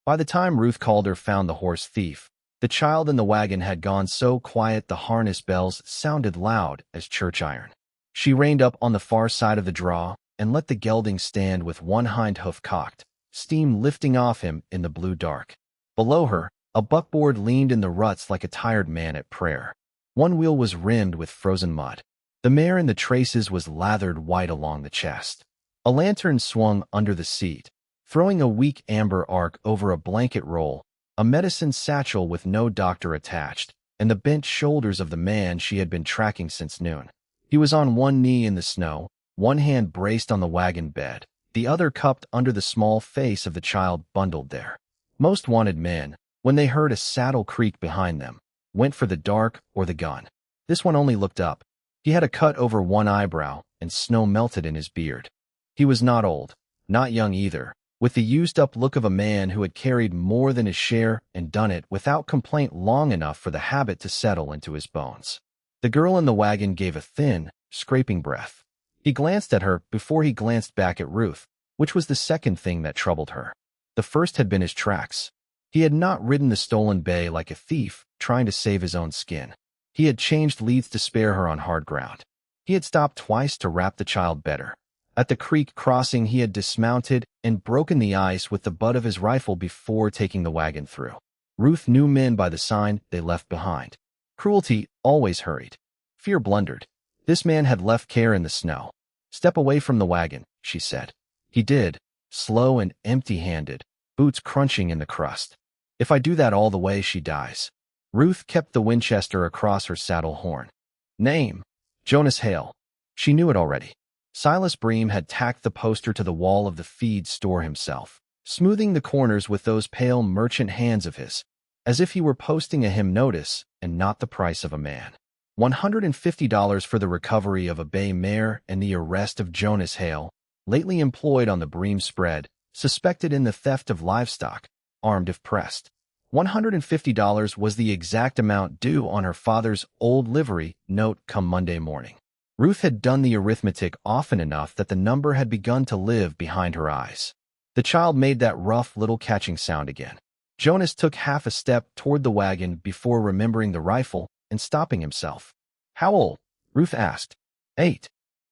By the time Ruth Calder found the horse thief, the child in the wagon had gone so quiet the harness bells sounded loud as church iron. She reined up on the far side of the draw and let the gelding stand with one hind hoof cocked, steam lifting off him in the blue dark. Below her, a buckboard leaned in the ruts like a tired man at prayer. One wheel was rimmed with frozen mud. The mare in the traces was lathered white along the chest. A lantern swung under the seat, throwing a weak amber arc over a blanket roll, a medicine satchel with no doctor attached, and the bent shoulders of the man she had been tracking since noon. He was on one knee in the snow, one hand braced on the wagon bed, the other cupped under the small face of the child bundled there. Most wanted men, when they heard a saddle creak behind them, went for the dark or the gun. This one only looked up. He had a cut over one eyebrow, and snow melted in his beard. He was not old, not young either, with the used-up look of a man who had carried more than his share and done it without complaint long enough for the habit to settle into his bones. The girl in the wagon gave a thin, scraping breath. He glanced at her before he glanced back at Ruth, which was the second thing that troubled her. The first had been his tracks. He had not ridden the stolen bay like a thief, trying to save his own skin. He had changed leads to spare her on hard ground. He had stopped twice to wrap the child better. At the creek crossing he had dismounted and broken the ice with the butt of his rifle before taking the wagon through. Ruth knew men by the sign they left behind. Cruelty always hurried. Fear blundered. This man had left care in the snow. "Step away from the wagon," she said. He did, slow and empty-handed, boots crunching in the crust. "If I do that all the way, she dies." Ruth kept the Winchester across her saddle horn. Name: Jonas Hale. She knew it already. Silas Bream had tacked the poster to the wall of the feed store himself, smoothing the corners with those pale merchant hands of his, as if he were posting a hymn notice and not the price of a man. $150 for the recovery of a bay mare and the arrest of Jonas Hale, lately employed on the Bream spread, suspected in the theft of livestock, armed if pressed. $150 was the exact amount due on her father's old livery note come Monday morning. Ruth had done the arithmetic often enough that the number had begun to live behind her eyes. The child made that rough little catching sound again. Jonas took half a step toward the wagon before remembering the rifle and stopping himself. "How old?" Ruth asked. 8.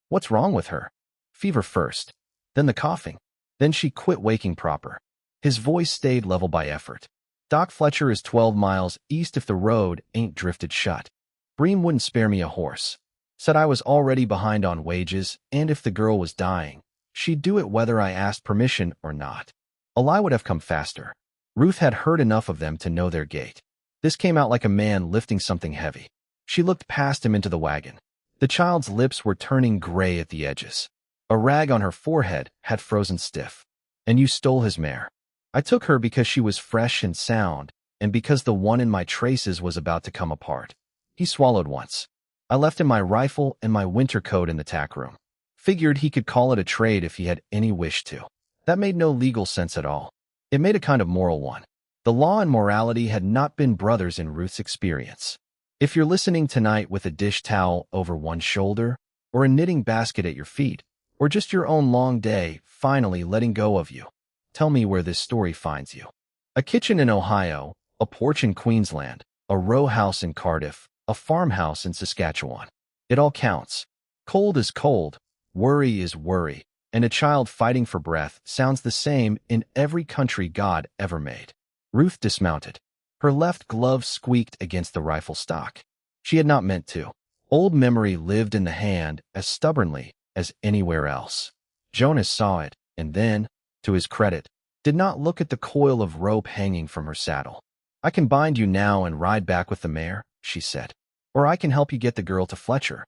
What's wrong with her? Fever first, then the coughing. Then she quit waking proper. His voice stayed level by effort. "Doc Fletcher is 12 miles east if the road ain't drifted shut. Bream wouldn't spare me a horse. Said I was already behind on wages, and if the girl was dying, she'd do it whether I asked permission or not. A lie would have come faster." Ruth had heard enough of them to know their gait. This came out like a man lifting something heavy. She looked past him into the wagon. The child's lips were turning gray at the edges. A rag on her forehead had frozen stiff. "And you stole his mare." "I took her because she was fresh and sound, and because the one in my traces was about to come apart." He swallowed once. "I left him my rifle and my winter coat in the tack room. Figured he could call it a trade if he had any wish to." That made no legal sense at all. It made a kind of moral one. The law and morality had not been brothers in Ruth's experience. If you're listening tonight with a dish towel over one shoulder, or a knitting basket at your feet, or just your own long day finally letting go of you, tell me where this story finds you. A kitchen in Ohio, a porch in Queensland, a row house in Cardiff, a farmhouse in Saskatchewan. It all counts. Cold is cold, worry is worry, and a child fighting for breath sounds the same in every country God ever made. Ruth dismounted. Her left glove squeaked against the rifle stock. She had not meant to. Old memory lived in the hand as stubbornly as anywhere else. Jonas saw it, and then, to his credit, did not look at the coil of rope hanging from her saddle. "I can bind you now and ride back with the mare," she said. "Or I can help you get the girl to Fletcher."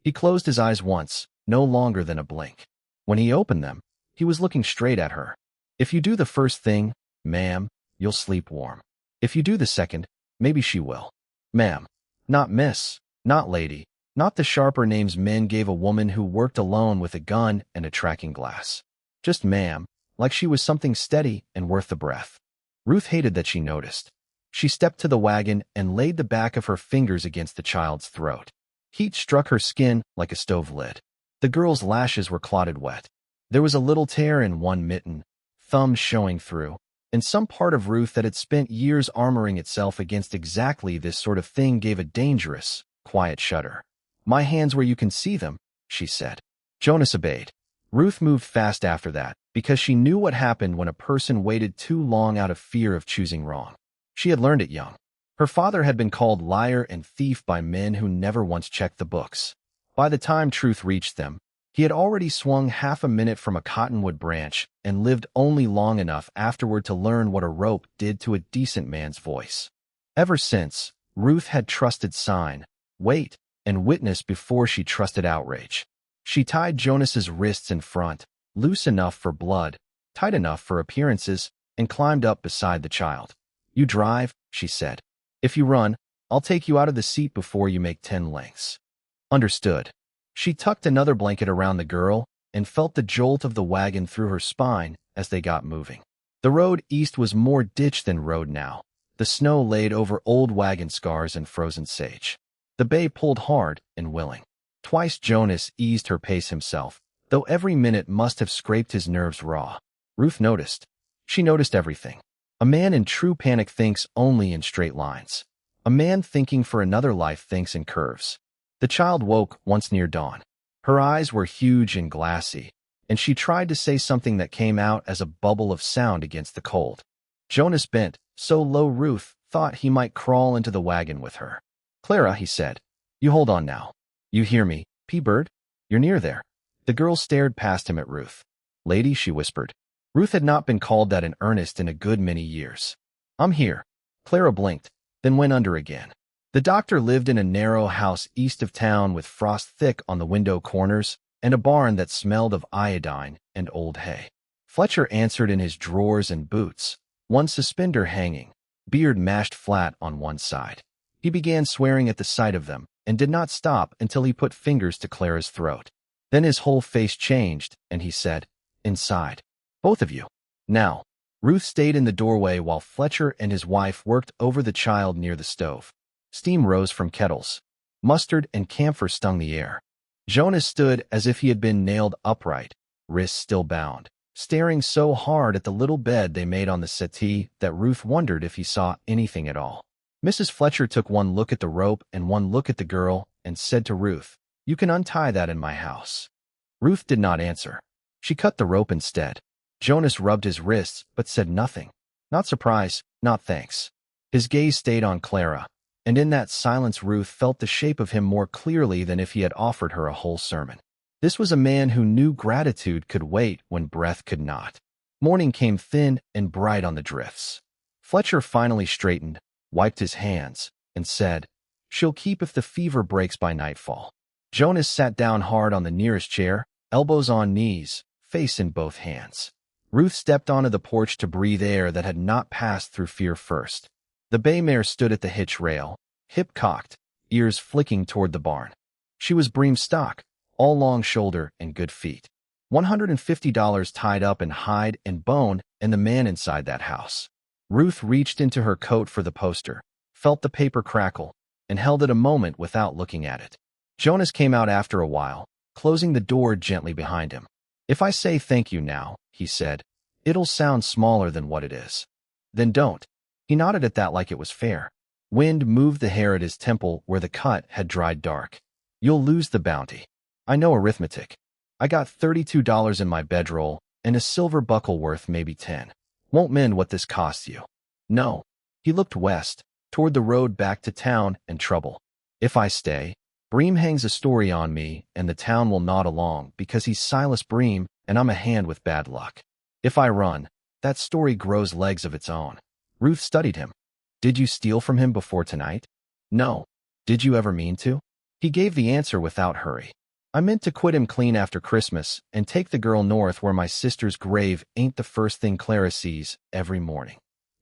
He closed his eyes once, no longer than a blink. When he opened them, he was looking straight at her. "If you do the first thing, ma'am, you'll sleep warm. If you do the second, maybe she will." Ma'am. Not miss, not lady, not the sharper names men gave a woman who worked alone with a gun and a tracking glass. Just ma'am, like she was something steady and worth the breath. Ruth hated that she noticed. She stepped to the wagon and laid the back of her fingers against the child's throat. Heat struck her skin like a stove lid. The girl's lashes were clotted wet. There was a little tear in one mitten, thumbs showing through, and some part of Ruth that had spent years armoring itself against exactly this sort of thing gave a dangerous, quiet shudder. "My hands where you can see them," she said. Jonas obeyed. Ruth moved fast after that, because she knew what happened when a person waited too long out of fear of choosing wrong. She had learned it young. Her father had been called liar and thief by men who never once checked the books. By the time truth reached them, he had already swung half a minute from a cottonwood branch and lived only long enough afterward to learn what a rope did to a decent man's voice. Ever since, Ruth had trusted sign, wait, and witness before she trusted outrage. She tied Jonas's wrists in front, loose enough for blood, tight enough for appearances, and climbed up beside the child. "You drive," she said. "If you run, I'll take you out of the seat before you make 10 lengths." Understood. She tucked another blanket around the girl and felt the jolt of the wagon through her spine as they got moving. The road east was more ditch than road now. The snow laid over old wagon scars and frozen sage. The bay pulled hard and willing. Twice Jonas eased her pace himself, though every minute must have scraped his nerves raw. Ruth noticed. She noticed everything. A man in true panic thinks only in straight lines. A man thinking for another life thinks in curves. The child woke once near dawn. Her eyes were huge and glassy, and she tried to say something that came out as a bubble of sound against the cold. Jonas bent, so low Ruth thought he might crawl into the wagon with her. "Clara," he said, "you hold on now. You hear me, P-Bird? You're near there." The girl stared past him at Ruth. "Lady," she whispered. Ruth had not been called that in earnest in a good many years. "I'm here." Clara blinked, then went under again. The doctor lived in a narrow house east of town with frost thick on the window corners and a barn that smelled of iodine and old hay. Fletcher answered in his drawers and boots, one suspender hanging, beard mashed flat on one side. He began swearing at the sight of them and did not stop until he put fingers to Clara's throat. Then his whole face changed, and he said, "Inside. Both of you." Now, Ruth stayed in the doorway while Fletcher and his wife worked over the child near the stove. Steam rose from kettles. Mustard and camphor stung the air. Jonas stood as if he had been nailed upright, wrists still bound, staring so hard at the little bed they made on the settee that Ruth wondered if he saw anything at all. Mrs. Fletcher took one look at the rope and one look at the girl and said to Ruth, "You can untie that in my house." Ruth did not answer. She cut the rope instead. Jonas rubbed his wrists but said nothing. Not surprise, not thanks. His gaze stayed on Clara, and in that silence Ruth felt the shape of him more clearly than if he had offered her a whole sermon. This was a man who knew gratitude could wait when breath could not. Morning came thin and bright on the drifts. Fletcher finally straightened, wiped his hands, and said, "She'll keep if the fever breaks by nightfall." Jonas sat down hard on the nearest chair, elbows on knees, face in both hands. Ruth stepped onto the porch to breathe air that had not passed through fear first. The bay mare stood at the hitch rail, hip cocked, ears flicking toward the barn. She was Bream stock, all long shoulder and good feet. $150 tied up in hide and bone, and the man inside that house. Ruth reached into her coat for the poster, felt the paper crackle, and held it a moment without looking at it. Jonas came out after a while, closing the door gently behind him. "If I say thank you now," he said, "it'll sound smaller than what it is." "Then don't." He nodded at that like it was fair. Wind moved the hair at his temple where the cut had dried dark. "You'll lose the bounty. I know arithmetic. I got $32 in my bedroll, and a silver buckle worth maybe 10. Won't mend what this costs you." "No." He looked west, toward the road back to town and trouble. "If I stay, Bream hangs a story on me, and the town will nod along because he's Silas Bream, and I'm a hand with bad luck. If I run, that story grows legs of its own." Ruth studied him. "Did you steal from him before tonight?" "No." "Did you ever mean to?" He gave the answer without hurry. "I meant to quit him clean after Christmas and take the girl north where my sister's grave ain't the first thing Clara sees every morning."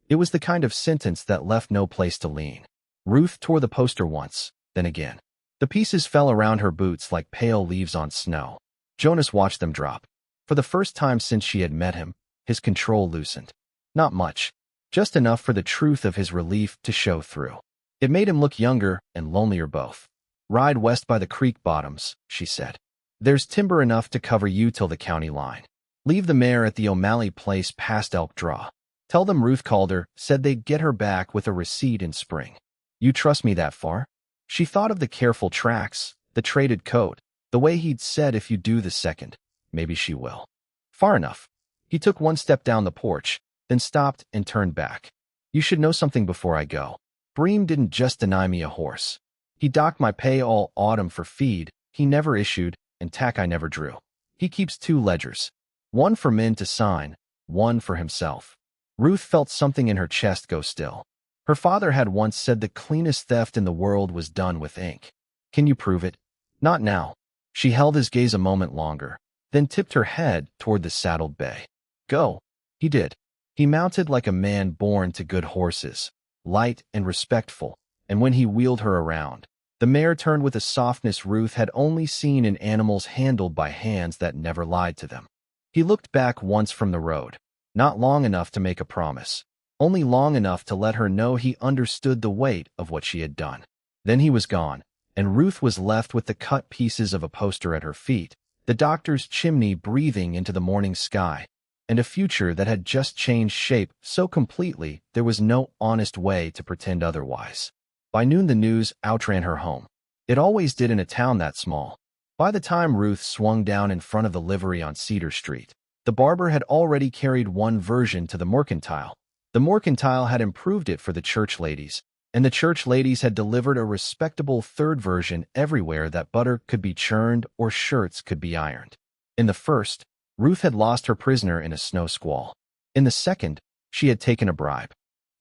It was the kind of sentence that left no place to lean. Ruth tore the poster once, then again. The pieces fell around her boots like pale leaves on snow. Jonas watched them drop. For the first time since she had met him, his control loosened. Not much, just enough for the truth of his relief to show through. It made him look younger and lonelier both. "Ride west by the creek bottoms," she said. "There's timber enough to cover you till the county line. Leave the mare at the O'Malley place past Elk Draw. Tell them Ruth Calder said they'd get her back with a receipt in spring. You trust me that far? She thought of the careful tracks, the traded coat, the way he'd said if you do the second, maybe she will. Far enough. He took one step down the porch, then stopped and turned back. You should know something before I go. Bream didn't just deny me a horse. He docked my pay all autumn for feed he never issued and tack I never drew. He keeps 2 ledgers, one for men to sign, one for himself. Ruth felt something in her chest go still. Her father had once said the cleanest theft in the world was done with ink. Can you prove it? Not now. She held his gaze a moment longer, then tipped her head toward the saddled bay. Go. He did. He mounted like a man born to good horses, light and respectful, and when he wheeled her around, the mare turned with a softness Ruth had only seen in animals handled by hands that never lied to them. He looked back once from the road, not long enough to make a promise, only long enough to let her know he understood the weight of what she had done. Then he was gone, and Ruth was left with the cut pieces of a poster at her feet, the doctor's chimney breathing into the morning sky, and a future that had just changed shape so completely there was no honest way to pretend otherwise. By noon the news outran her home. It always did in a town that small. By the time Ruth swung down in front of the livery on Cedar Street, the barber had already carried one version to the mercantile. The mercantile had improved it for the church ladies, and the church ladies had delivered a respectable 3rd version everywhere that butter could be churned or shirts could be ironed. In the first, Ruth had lost her prisoner in a snow squall. In the second, she had taken a bribe.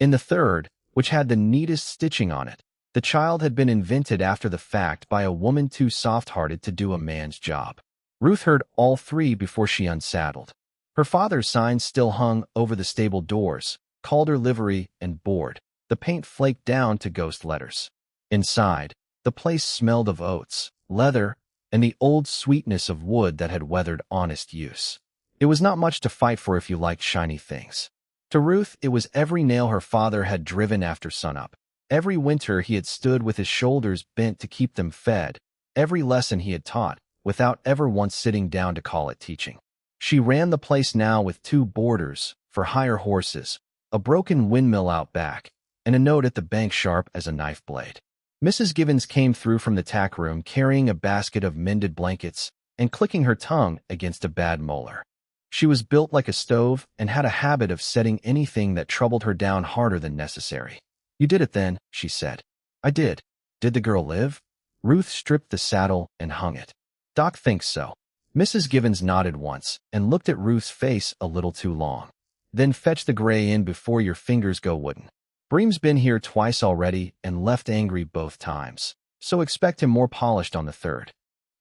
In the third, which had the neatest stitching on it, the child had been invented after the fact by a woman too soft-hearted to do a man's job. Ruth heard all 3 before she unsaddled. Her father's sign still hung over the stable doors, Calder livery and board. The paint flaked down to ghost letters. Inside, the place smelled of oats, leather, and the old sweetness of wood that had weathered honest use. It was not much to fight for if you liked shiny things. To Ruth, it was every nail her father had driven after sunup, every winter he had stood with his shoulders bent to keep them fed, every lesson he had taught, without ever once sitting down to call it teaching. She ran the place now with 2 boarders for hire horses, a broken windmill out back, and a note at the bank sharp as a knife blade. Mrs. Givens came through from the tack room carrying a basket of mended blankets and clicking her tongue against a bad molar. She was built like a stove and had a habit of setting anything that troubled her down harder than necessary. You did it then, she said. I did. Did the girl live? Ruth stripped the saddle and hung it. Doc thinks so. Mrs. Givens nodded once and looked at Ruth's face a little too long. Then fetch the gray in before your fingers go wooden. Bream's been here twice already and left angry both times, so expect him more polished on the 3rd.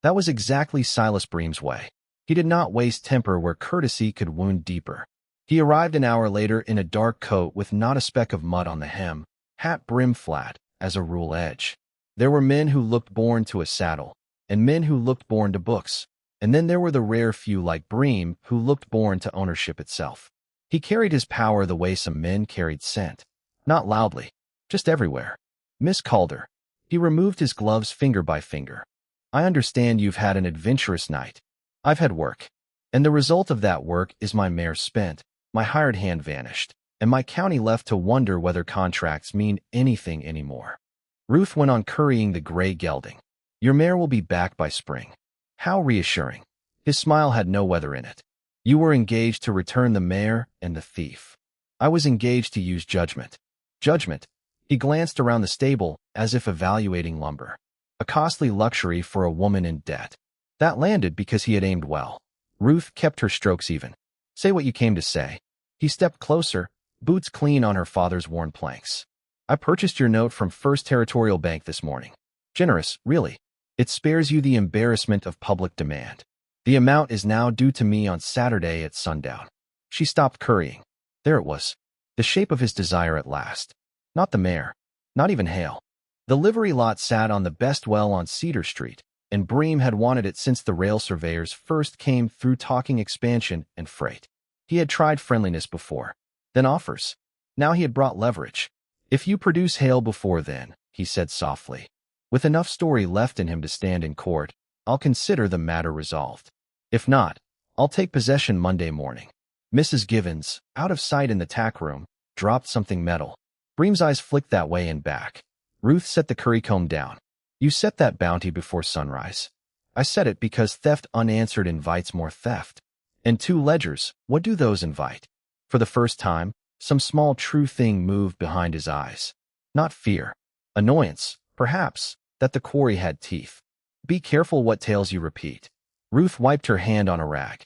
That was exactly Silas Bream's way. He did not waste temper where courtesy could wound deeper. He arrived an hour later in a dark coat with not a speck of mud on the hem, hat brim flat as a rule edge. There were men who looked born to a saddle, and men who looked born to books, and then there were the rare few like Bream who looked born to ownership itself. He carried his power the way some men carried scent. Not loudly, just everywhere. Miss Calder. He removed his gloves finger by finger. I understand you've had an adventurous night. I've had work. And the result of that work is my mare spent, my hired hand vanished, and my county left to wonder whether contracts mean anything anymore. Ruth went on currying the gray gelding. Your mare will be back by spring. How reassuring. His smile had no weather in it. You were engaged to return the mare and the thief. I was engaged to use judgment. Judgment. He glanced around the stable as if evaluating lumber. A costly luxury for a woman in debt. That landed because he had aimed well. Ruth kept her strokes even. Say what you came to say. He stepped closer, boots clean on her father's worn planks. I purchased your note from First Territorial Bank this morning. Generous, really. It spares you the embarrassment of public demand. The amount is now due to me on Saturday at sundown. She stopped currying. There it was. The shape of his desire at last. Not the mare. Not even Hale. The livery lot sat on the best well on Cedar Street, and Bream had wanted it since the rail surveyors first came through talking expansion and freight. He had tried friendliness before, then offers. Now he had brought leverage. If you produce Hale before then, he said softly, with enough story left in him to stand in court, I'll consider the matter resolved. If not, I'll take possession Monday morning. Mrs. Givens, out of sight in the tack room, dropped something metal. Bream's eyes flicked that way and back. Ruth set the currycomb down. You set that bounty before sunrise. I set it because theft unanswered invites more theft. And 2 ledgers, what do those invite? For the first time, some small true thing moved behind his eyes. Not fear. Annoyance, perhaps, that the quarry had teeth. Be careful what tales you repeat. Ruth wiped her hand on a rag.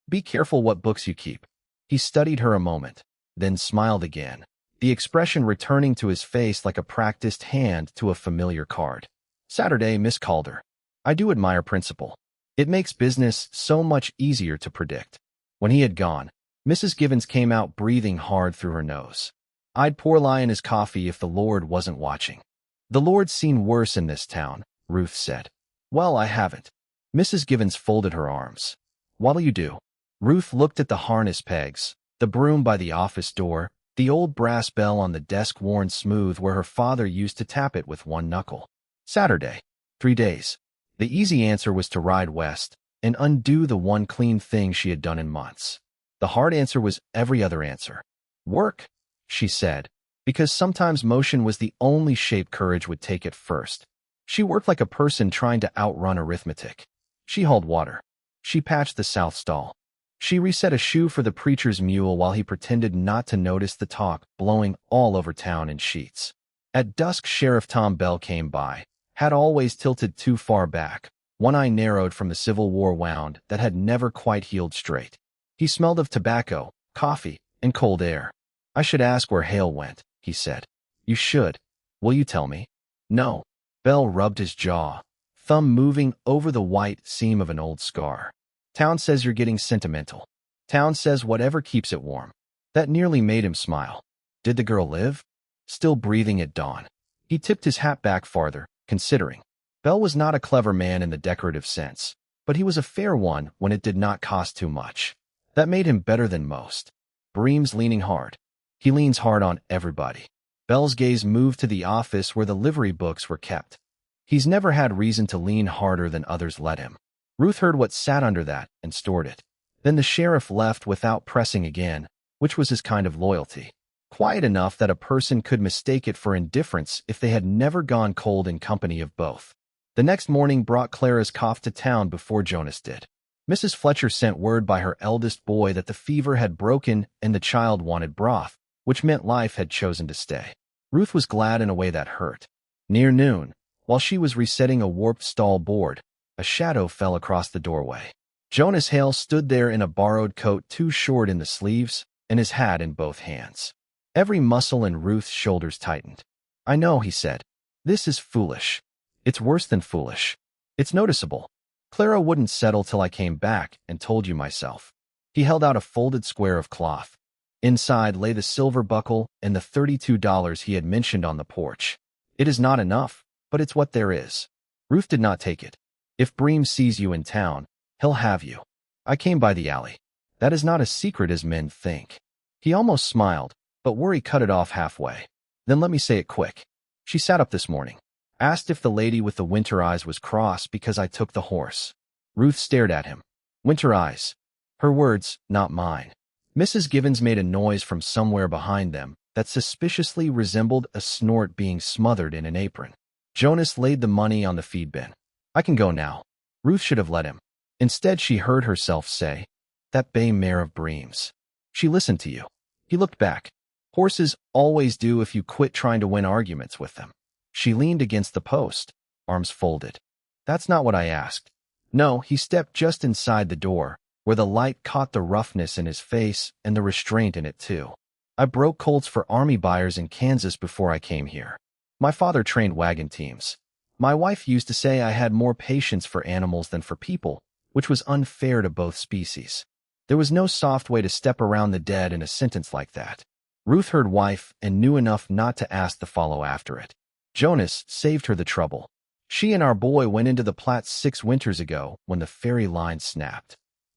Be careful what books you keep. He studied her a moment, then smiled again, the expression returning to his face like a practiced hand to a familiar card. Saturday, Miss Calder. I do admire principle. It makes business so much easier to predict. When he had gone, Mrs. Givens came out breathing hard through her nose. I'd pour Lion his coffee if the Lord wasn't watching. The Lord's seen worse in this town, Ruth said. Well, I haven't. Mrs. Givens folded her arms. What'll you do? Ruth looked at the harness pegs, the broom by the office door, the old brass bell on the desk worn smooth where her father used to tap it with one knuckle. Saturday. 3 days. The easy answer was to ride west and undo the one clean thing she had done in months. The hard answer was every other answer. Work, she said, because sometimes motion was the only shape courage would take at first. She worked like a person trying to outrun arithmetic. She hauled water. She patched the south stall. She reset a shoe for the preacher's mule while he pretended not to notice the talk blowing all over town in sheets. At dusk, Sheriff Tom Bell came by, had always tilted too far back, one eye narrowed from the Civil War wound that had never quite healed straight. He smelled of tobacco, coffee, and cold air. I should ask where Hale went, he said. You should. Will you tell me? No. Bell rubbed his jaw, thumb moving over the white seam of an old scar. Town says you're getting sentimental. Town says whatever keeps it warm. That nearly made him smile. Did the girl live? Still breathing at dawn. He tipped his hat back farther, considering. Bell was not a clever man in the decorative sense, but he was a fair one when it did not cost too much. That made him better than most. Bream's leaning hard. He leans hard on everybody. Bell's gaze moved to the office where the livery books were kept. He's never had reason to lean harder than others let him. Ruth heard what sat under that and stored it. Then the sheriff left without pressing again, which was his kind of loyalty. Quiet enough that a person could mistake it for indifference if they had never gone cold in company of both. The next morning brought Clara's cough to town before Jonas did. Mrs. Fletcher sent word by her eldest boy that the fever had broken and the child wanted broth, which meant life had chosen to stay. Ruth was glad in a way that hurt. Near noon, while she was resetting a warped stall board, a shadow fell across the doorway. Jonas Hale stood there in a borrowed coat too short in the sleeves and his hat in both hands. Every muscle in Ruth's shoulders tightened. I know, he said. This is foolish. It's worse than foolish. It's noticeable. Clara wouldn't settle till I came back and told you myself. He held out a folded square of cloth. Inside lay the silver buckle and the $32 he had mentioned on the porch. It is not enough, but it's what there is. Ruth did not take it. If Bream sees you in town, he'll have you. I came by the alley. That is not as secret as men think. He almost smiled, but worry cut it off halfway. Then let me say it quick. She sat up this morning. Asked if the lady with the winter eyes was cross because I took the horse. Ruth stared at him. Winter eyes. Her words, not mine. Mrs. Givens made a noise from somewhere behind them that suspiciously resembled a snort being smothered in an apron. Jonas laid the money on the feed bin. I can go now. Ruth should have let him. Instead, she heard herself say, that bay mare of Bream's. She listened to you. He looked back. Horses always do if you quit trying to win arguments with them. She leaned against the post, arms folded. That's not what I asked. No, he stepped just inside the door, where the light caught the roughness in his face and the restraint in it too. I broke colts for army buyers in Kansas before I came here. My father trained wagon teams. My wife used to say I had more patience for animals than for people, which was unfair to both species. There was no soft way to step around the dead in a sentence like that. Ruth heard wife and knew enough not to ask the follow after it. Jonas saved her the trouble. She and our boy went into the Platts 6 winters ago when the ferry line snapped.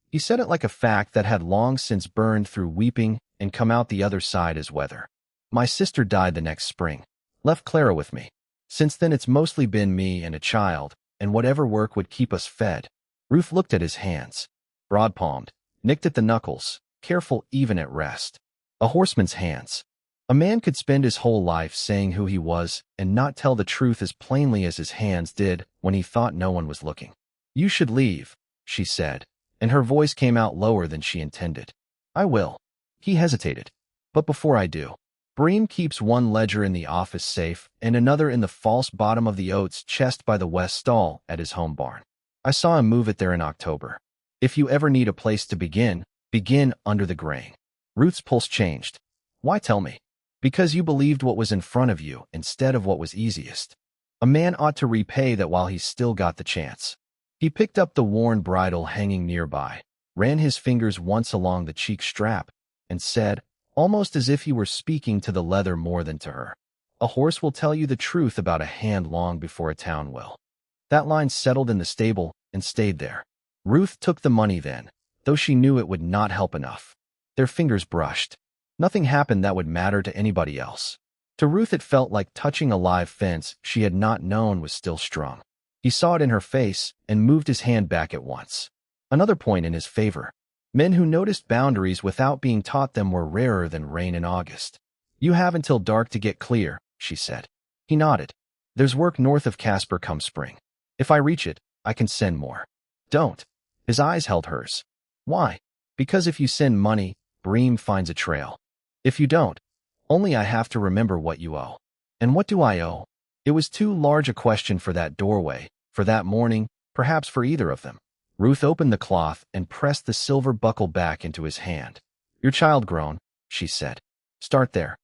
He said it like a fact that had long since burned through weeping and come out the other side as weather. My sister died the next spring. Left Clara with me. Since then it's mostly been me and a child, and whatever work would keep us fed. Ruth looked at his hands. Broad-palmed, nicked at the knuckles, careful even at rest. A horseman's hands. A man could spend his whole life saying who he was and not tell the truth as plainly as his hands did when he thought no one was looking. "You should leave," she said, and her voice came out lower than she intended. "I will." He hesitated. "But before I do, Bream keeps one ledger in the office safe and another in the false bottom of the oats chest by the west stall at his home barn. I saw him move it there in October. If you ever need a place to begin, begin under the grain." Ruth's pulse changed. "Why tell me?" "Because you believed what was in front of you instead of what was easiest. A man ought to repay that while he's still got the chance." He picked up the worn bridle hanging nearby, ran his fingers once along the cheek strap, and said, almost as if he were speaking to the leather more than to her, "A horse will tell you the truth about a hand long before a town will." That line settled in the stable and stayed there. Ruth took the money then, though she knew it would not help enough. Their fingers brushed. Nothing happened that would matter to anybody else. To Ruth it felt like touching a live fence she had not known was still strung. He saw it in her face and moved his hand back at once. Another point in his favor. Men who noticed boundaries without being taught them were rarer than rain in August. "You have until dark to get clear," she said. He nodded. "There's work north of Casper come spring. If I reach it, I can send more." "Don't." His eyes held hers. "Why?" "Because if you send money, Bream finds a trail. If you don't, only I have to remember what you owe." "And what do I owe?" It was too large a question for that doorway, for that morning, perhaps for either of them. Ruth opened the cloth and pressed the silver buckle back into his hand. "You're child-grown," she said. "Start there."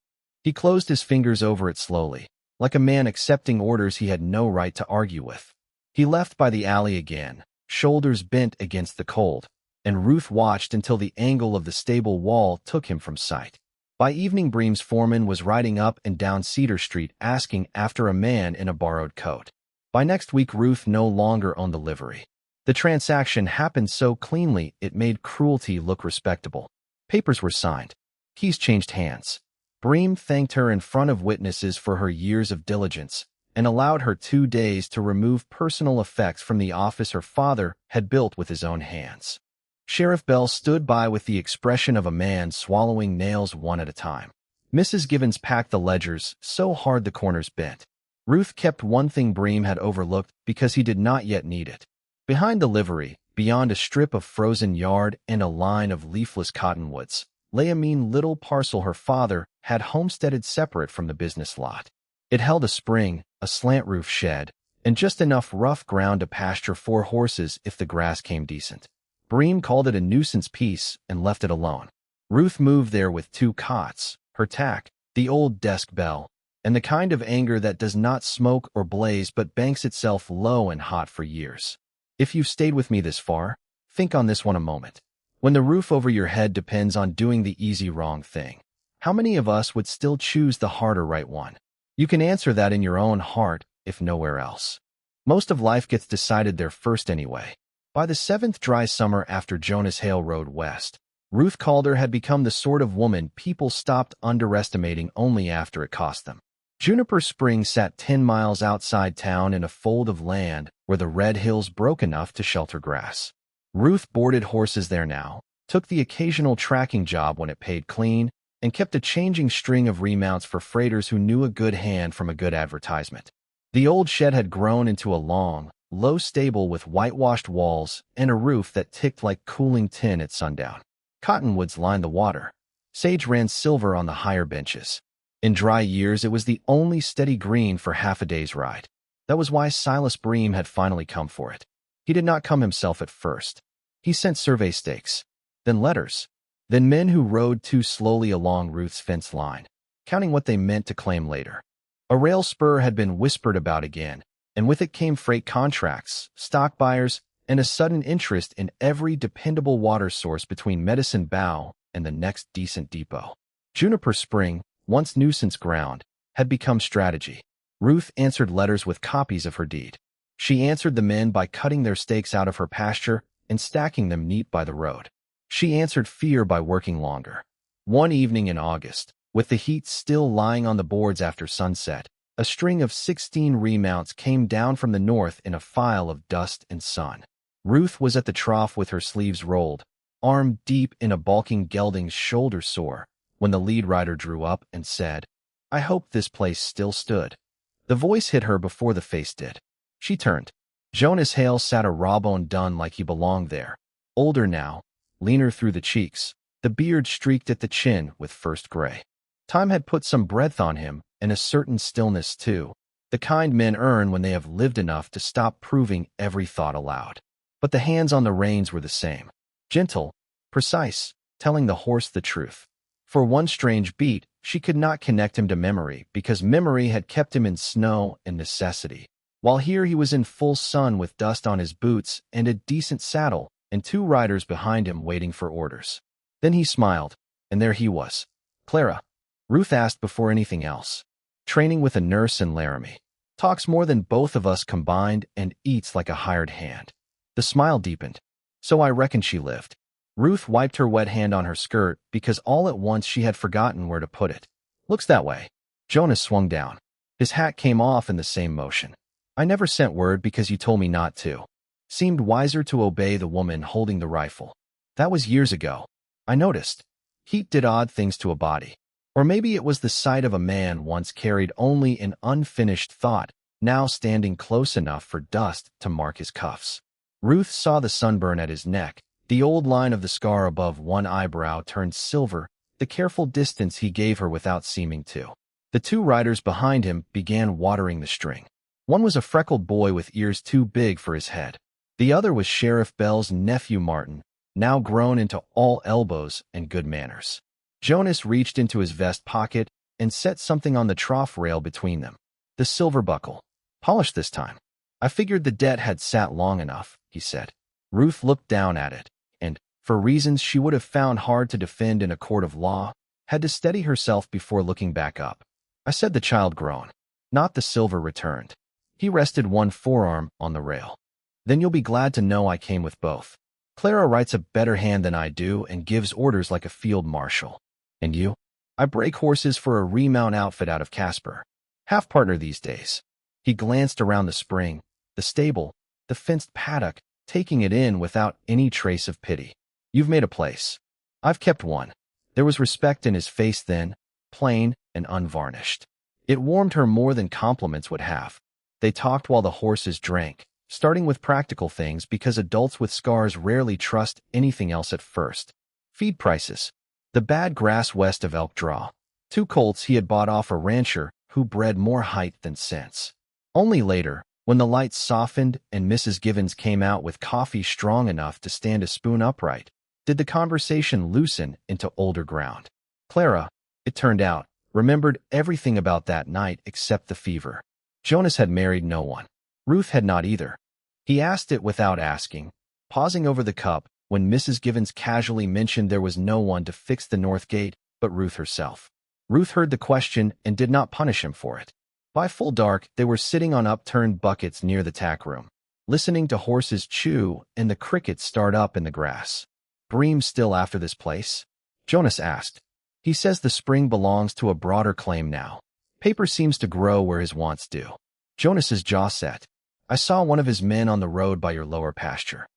He closed his fingers over it slowly, like a man accepting orders he had no right to argue with. He left by the alley again, shoulders bent against the cold, and Ruth watched until the angle of the stable wall took him from sight. By evening, Bream's foreman was riding up and down Cedar Street asking after a man in a borrowed coat. By next week, Ruth no longer owned the livery. The transaction happened so cleanly it made cruelty look respectable. Papers were signed. Keys changed hands. Bream thanked her in front of witnesses for her years of diligence and allowed her 2 days to remove personal effects from the office her father had built with his own hands. Sheriff Bell stood by with the expression of a man swallowing nails one at a time. Mrs. Givens packed the ledgers so hard the corners bent. Ruth kept one thing Bream had overlooked because he did not yet need it. Behind the livery, beyond a strip of frozen yard and a line of leafless cottonwoods, lay a mean little parcel her father had homesteaded separate from the business lot. It held a spring, a slant-roof shed, and just enough rough ground to pasture 4 horses if the grass came decent. Bream called it a nuisance piece and left it alone. Ruth moved there with 2 cots, her tack, the old desk bell, and the kind of anger that does not smoke or blaze but banks itself low and hot for years. If you've stayed with me this far, think on this one a moment. When the roof over your head depends on doing the easy wrong thing, how many of us would still choose the harder right one? You can answer that in your own heart, if nowhere else. Most of life gets decided there first anyway. By the 7th dry summer after Jonas Hale rode west, Ruth Calder had become the sort of woman people stopped underestimating only after it cost them. Juniper Spring sat 10 miles outside town in a fold of land where the red hills broke enough to shelter grass. Ruth boarded horses there now, took the occasional tracking job when it paid clean, and kept a changing string of remounts for freighters who knew a good hand from a good advertisement. The old shed had grown into a long, low stable with whitewashed walls and a roof that ticked like cooling tin at sundown. Cottonwoods lined the water. Sage ran silver on the higher benches. In dry years, it was the only steady green for half a day's ride. That was why Silas Bream had finally come for it. He did not come himself at first. He sent survey stakes, then letters, then men who rode too slowly along Ruth's fence line, counting what they meant to claim later. A rail spur had been whispered about again, and with it came freight contracts, stock buyers, and a sudden interest in every dependable water source between Medicine Bow and the next decent depot. Juniper Spring, once nuisance ground, had become strategy. Ruth answered letters with copies of her deed. She answered the men by cutting their stakes out of her pasture and stacking them neat by the road. She answered fear by working longer. One evening in August, with the heat still lying on the boards after sunset, a string of 16 remounts came down from the north in a file of dust and sun. Ruth was at the trough with her sleeves rolled, arm deep in a balking gelding's shoulder sore, when the lead rider drew up and said, "I hope this place still stood." The voice hit her before the face did. She turned. Jonas Hale sat a rawbone done like he belonged there. Older now, leaner through the cheeks, the beard streaked at the chin with first gray. Time had put some breadth on him, and a certain stillness too, the kind men earn when they have lived enough to stop proving every thought aloud. But the hands on the reins were the same. Gentle, precise, telling the horse the truth. For one strange beat, she could not connect him to memory because memory had kept him in snow and necessity, while here he was in full sun with dust on his boots and a decent saddle and two riders behind him waiting for orders. Then he smiled, and there he was. "Clara," Ruth asked before anything else. "Training with a nurse in Laramie. Talks more than both of us combined and eats like a hired hand." The smile deepened. "So I reckon she lived." Ruth wiped her wet hand on her skirt because all at once she had forgotten where to put it. "Looks that way." Jonas swung down. His hat came off in the same motion. "I never sent word because you told me not to." Seemed wiser to obey the woman holding the rifle. "That was years ago. I noticed. Heat did odd things to a body. Or maybe it was the sight of a man once carried only an unfinished thought, now standing close enough for dust to mark his cuffs." Ruth saw the sunburn at his neck, the old line of the scar above one eyebrow turned silver, the careful distance he gave her without seeming to. The two riders behind him began watering the string. One was a freckled boy with ears too big for his head. The other was Sheriff Bell's nephew Martin, now grown into all elbows and good manners. Jonas reached into his vest pocket and set something on the trough rail between them. The silver buckle. "Polished this time. I figured the debt had sat long enough," he said. Ruth looked down at it, and, for reasons she would have found hard to defend in a court of law, had to steady herself before looking back up. "I said the child grown, not the silver," returned. He rested one forearm on the rail. "Then you'll be glad to know I came with both. Clara writes a better hand than I do and gives orders like a field marshal. And you?" "I break horses for a remount outfit out of Casper. Half partner these days." He glanced around the spring, the stable, the fenced paddock, taking it in without any trace of pity. "You've made a place. I've kept one." There was respect in his face then, plain and unvarnished. It warmed her more than compliments would have. They talked while the horses drank, starting with practical things because adults with scars rarely trust anything else at first. Feed prices. The bad grass west of Elk Draw. 2 colts he had bought off a rancher who bred more height than sense. Only later, when the lights softened and Mrs. Givens came out with coffee strong enough to stand a spoon upright, did the conversation loosen into older ground. Clara, it turned out, remembered everything about that night except the fever. Jonas had married no one. Ruth had not either. He asked it without asking, pausing over the cup when Mrs. Givens casually mentioned there was no one to fix the north gate but Ruth herself. Ruth heard the question and did not punish him for it. By full dark, they were sitting on upturned buckets near the tack room, listening to horses chew and the crickets start up in the grass. "Bream still after this place?" Jonas asked. "He says the spring belongs to a broader claim now. Paper seems to grow where his wants do." Jonas's jaw set. "I saw one of his men on the road by your lower pasture."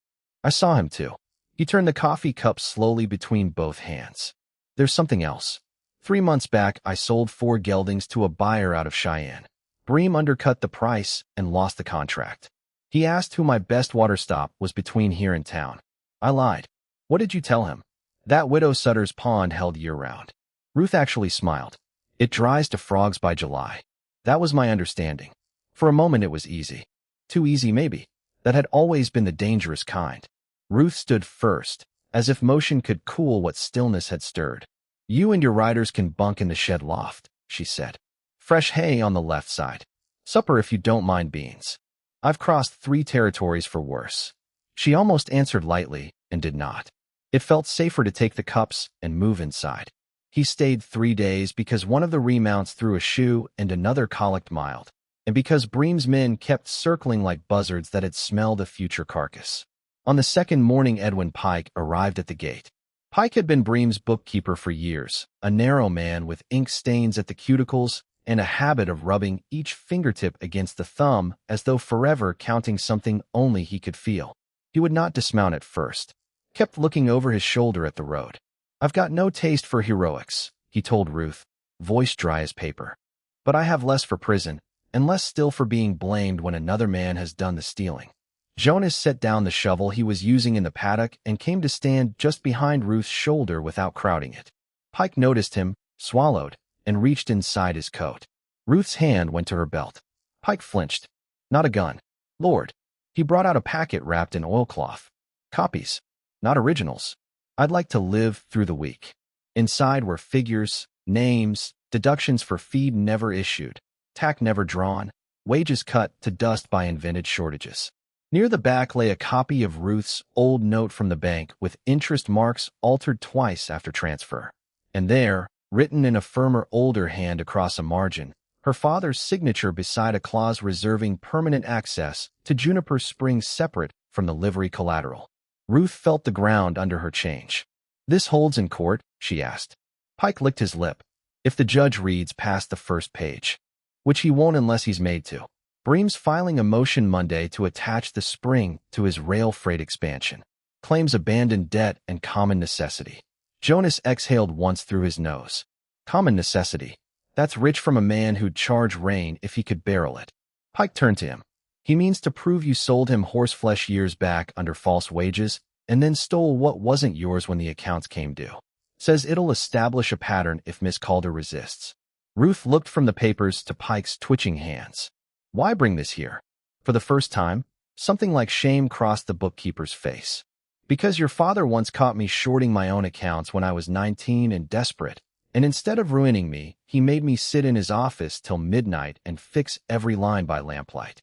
"I saw him too." He turned the coffee cup slowly between both hands. "There's something else. 3 months back, I sold 4 geldings to a buyer out of Cheyenne. Bream undercut the price and lost the contract. He asked who my best water stop was between here and town. I lied." "What did you tell him?" "That Widow Sutter's pond held year-round." Ruth actually smiled. "It dries to frogs by July." "That was my understanding." For a moment it was easy. Too easy, maybe. That had always been the dangerous kind. Ruth stood first, as if motion could cool what stillness had stirred. "You and your riders can bunk in the shed loft," she said. "Fresh hay on the left side. Supper if you don't mind beans. I've crossed 3 territories for worse." She almost answered lightly and did not. It felt safer to take the cups and move inside. He stayed 3 days because one of the remounts threw a shoe and another colicked mild, and because Bream's men kept circling like buzzards that had smelled a future carcass. On the second morning, Edwin Pike arrived at the gate. Pike had been Bream's bookkeeper for years, a narrow man with ink stains at the cuticles and a habit of rubbing each fingertip against the thumb as though forever counting something only he could feel. He would not dismount at first. kept looking over his shoulder at the road. "I've got no taste for heroics," he told Ruth, voice dry as paper. "But I have less for prison, and less still for being blamed when another man has done the stealing." Jonas set down the shovel he was using in the paddock and came to stand just behind Ruth's shoulder without crowding it. Pike noticed him, swallowed, and reached inside his coat. Ruth's hand went to her belt. Pike flinched. "Not a gun." "Lord." He brought out a packet wrapped in oilcloth. "Copies. Not originals. I'd like to live through the week." Inside were figures, names, deductions for feed never issued, tack never drawn, wages cut to dust by invented shortages. Near the back lay a copy of Ruth's old note from the bank with interest marks altered twice after transfer. And there, written in a firmer, older hand across a margin, her father's signature beside a clause reserving permanent access to Juniper Springs separate from the livery collateral. Ruth felt the ground under her change. "This holds in court?" she asked. Pike licked his lip. "If the judge reads past the first page. Which he won't unless he's made to. Bream's filing a motion Monday to attach the spring to his rail freight expansion. Claims abandoned debt and common necessity." Jonas exhaled once through his nose. "Common necessity. That's rich from a man who'd charge rain if he could barrel it." Pike turned to him. "He means to prove you sold him horseflesh years back under false wages and then stole what wasn't yours when the accounts came due. Says it'll establish a pattern if Miss Calder resists." Ruth looked from the papers to Pike's twitching hands. "Why bring this here?" For the first time, something like shame crossed the bookkeeper's face. "Because your father once caught me shorting my own accounts when I was 19 and desperate, and instead of ruining me, he made me sit in his office till midnight and fix every line by lamplight."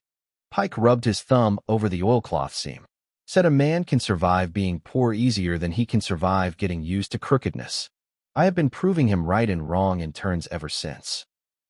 Pike rubbed his thumb over the oilcloth seam. "Said a man can survive being poor easier than he can survive getting used to crookedness. I have been proving him right and wrong in turns ever since."